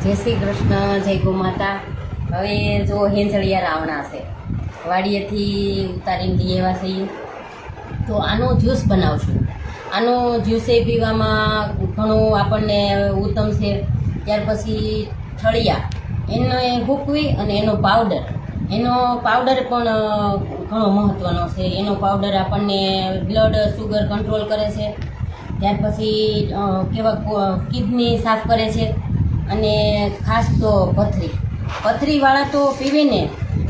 જય શ્રી કૃષ્ણ, જય ગોમાતા. હવે જો હેંજળિયા રાવણા છે, વાડીએથી ઉતારીને લઈ આવ્યા છીએ. તો આનો જ્યુસ બનાવશું. આનો જ્યુસે પીવામાં ઘણું આપણને ઉત્તમ છે. ત્યાર પછી ઠળિયા એને હૂકવી અને એનો પાવડર પણ ઘણો મહત્ત્વનો છે. એનો પાવડર આપણને બ્લડ શુગર કંટ્રોલ કરે છે. ત્યાર પછી કેવા કિડની સાફ કરે છે. અને ખાસ તો પથરીવાળા તો પીવે ને,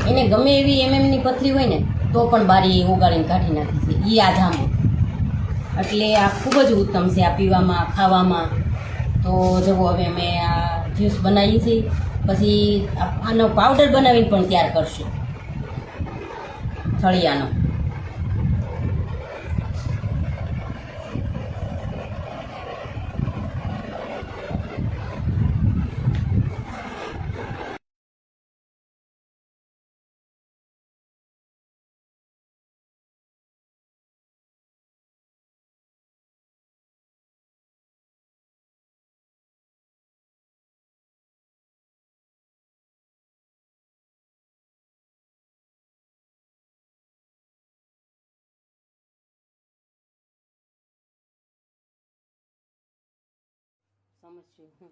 એને ગમે એવી એમએમની પથરી હોય ને તો પણ બારી ઉગાડીને કાઢી નાખે છે એ આ જાંબુ. એટલે આ ખૂબ જ ઉત્તમ છે આ પીવામાં, ખાવામાં. તો જુઓ, હવે અમે આ જ્યુસ બનાવીએ છીએ. પછી આનો પાવડર બનાવીને પણ તૈયાર કરશું થળિયાનો. સમજશું.